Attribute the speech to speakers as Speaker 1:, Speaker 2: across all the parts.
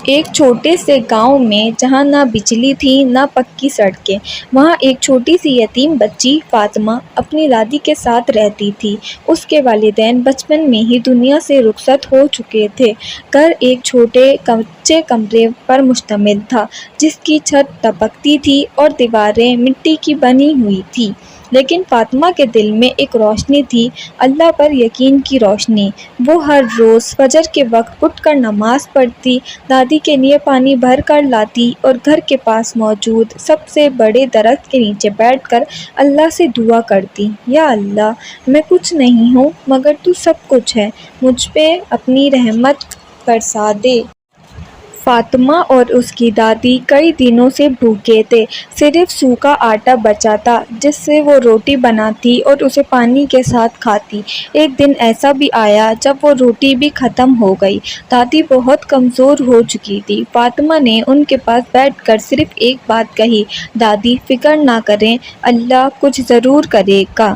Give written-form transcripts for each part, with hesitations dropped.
Speaker 1: ایک چھوٹے سے گاؤں میں جہاں نہ بجلی تھی نہ پکی سڑکیں، وہاں ایک چھوٹی سی یتیم بچی فاطمہ اپنی دادی کے ساتھ رہتی تھی۔ اس کے والدین بچپن میں ہی دنیا سے رخصت ہو چکے تھے۔ گھر ایک چھوٹے کچے کمرے پر مشتمل تھا جس کی چھت تپکتی تھی اور دیواریں مٹی کی بنی ہوئی تھیں، لیکن فاطمہ کے دل میں ایک روشنی تھی، اللہ پر یقین کی روشنی۔ وہ ہر روز فجر کے وقت اٹھ کر نماز پڑھتی، دادی کے لیے پانی بھر کر لاتی اور گھر کے پاس موجود سب سے بڑے درخت کے نیچے بیٹھ کر اللہ سے دعا کرتی، یا اللہ، میں کچھ نہیں ہوں مگر تو سب کچھ ہے، مجھ پہ اپنی رحمت برسا دے۔ فاطمہ اور اس کی دادی کئی دنوں سے بھوکے تھے، صرف سوکھا آٹا بچا تھا جس سے وہ روٹی بناتی اور اسے پانی کے ساتھ کھاتی۔ ایک دن ایسا بھی آیا جب وہ روٹی بھی ختم ہو گئی۔ دادی بہت کمزور ہو چکی تھی۔ فاطمہ نے ان کے پاس بیٹھ کر صرف ایک بات کہی، دادی فکر نہ کریں، اللہ کچھ ضرور کرے گا۔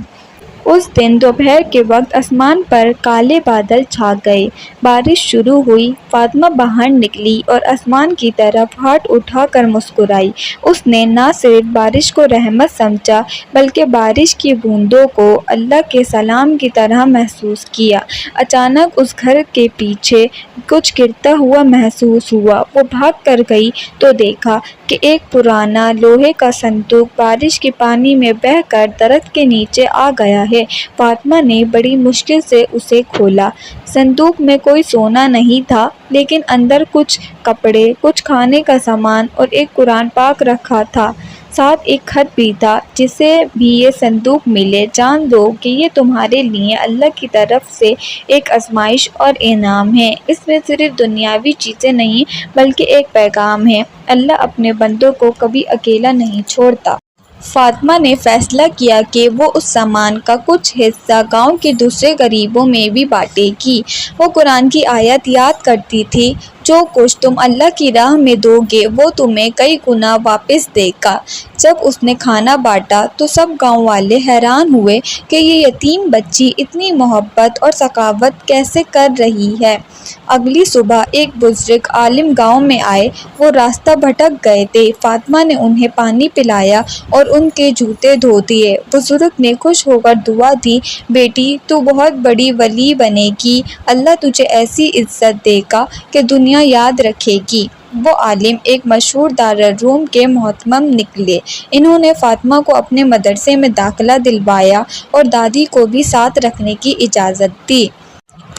Speaker 1: اس دن دوپہر کے وقت آسمان پر کالے بادل چھا گئے، بارش شروع ہوئی۔ فاطمہ باہر نکلی اور آسمان کی طرف ہاتھ اٹھا کر مسکرائی۔ اس نے نہ صرف بارش کو رحمت سمجھا بلکہ بارش کی بوندوں کو اللہ کے سلام کی طرح محسوس کیا۔ اچانک اس گھر کے پیچھے کچھ گرتا ہوا محسوس ہوا۔ وہ بھاگ کر گئی تو دیکھا کہ ایک پرانا لوہے کا صندوق بارش کے پانی میں بہہ کر درخت کے نیچے آ گیا ہے۔ فاطمہ نے بڑی مشکل سے اسے کھولا۔ صندوق میں کوئی سونا نہیں تھا، لیکن اندر کچھ کپڑے، کچھ کھانے کا سامان اور ایک قرآن پاک رکھا تھا۔ ساتھ ایک خط بھی تھا، جسے بھی یہ صندوق ملے جان لو کہ یہ تمہارے لیے اللہ کی طرف سے ایک آزمائش اور انعام ہے۔ اس میں صرف دنیاوی چیزیں نہیں بلکہ ایک پیغام ہے، اللہ اپنے بندوں کو کبھی اکیلا نہیں چھوڑتا۔ فاطمہ نے فیصلہ کیا کہ وہ اس سامان کا کچھ حصہ گاؤں کے دوسرے غریبوں میں بھی بانٹے گی۔ وہ قرآن کی آیت یاد کرتی تھی، جو کچھ تم اللہ کی راہ میں دو گے وہ تمہیں کئی گنا واپس دے گا۔ جب اس نے کھانا بانٹا تو سب گاؤں والے حیران ہوئے کہ یہ یتیم بچی اتنی محبت اور سخاوت کیسے کر رہی ہے۔ اگلی صبح ایک بزرگ عالم گاؤں میں آئے، وہ راستہ بھٹک گئے تھے۔ فاطمہ نے انہیں پانی پلایا اور ان کے جوتے دھو دیے۔ بزرگ نے خوش ہو کر دعا دی، بیٹی تو بہت بڑی ولی بنے گی، اللہ تجھے ایسی عزت دے گا کہ دنیا یاد رکھے گی۔ وہ عالم ایک مشہور دارالعلوم کے محتمم نکلے۔ انہوں نے فاطمہ کو اپنے مدرسے میں داخلہ دلوایا اور دادی کو بھی ساتھ رکھنے کی اجازت دی۔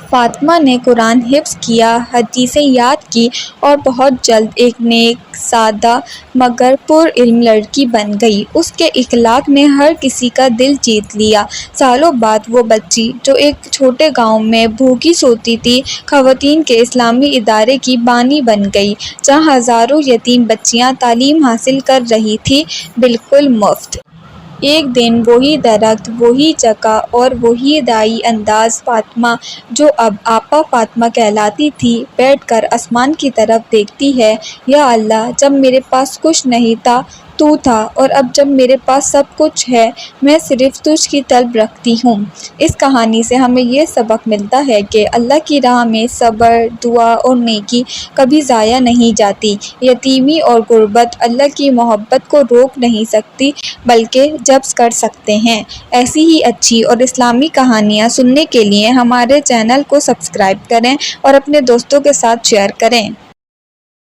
Speaker 1: فاطمہ نے قرآن حفظ کیا، حدیثیں یاد کی اور بہت جلد ایک نیک، سادہ مگر پرعلم لڑکی بن گئی۔ اس کے اخلاق نے ہر کسی کا دل جیت لیا۔ سالوں بعد وہ بچی، جو ایک چھوٹے گاؤں میں بھوکی سوتی تھی، خواتین کے اسلامی ادارے کی بانی بن گئی، جہاں ہزاروں یتیم بچیاں تعلیم حاصل کر رہی تھیں، بالکل مفت۔ ایک دن وہی درخت، وہی جگہ اور وہی دائی انداز، فاطمہ، جو اب آپا فاطمہ کہلاتی تھی، بیٹھ کر آسمان کی طرف دیکھتی ہے، یا اللہ، جب میرے پاس کچھ نہیں تھا تو تھا، اور اب جب میرے پاس سب کچھ ہے میں صرف تجھ کی طلب رکھتی ہوں۔ اس کہانی سے ہمیں یہ سبق ملتا ہے کہ اللہ کی راہ میں صبر، دعا اور نیکی کبھی ضائع نہیں جاتی۔ یتیمی اور غربت اللہ کی محبت کو روک نہیں سکتی بلکہ جذب کر سکتے ہیں۔ ایسی ہی اچھی اور اسلامی کہانیاں سننے کے لیے ہمارے چینل کو سبسکرائب کریں اور اپنے دوستوں کے ساتھ شیئر کریں۔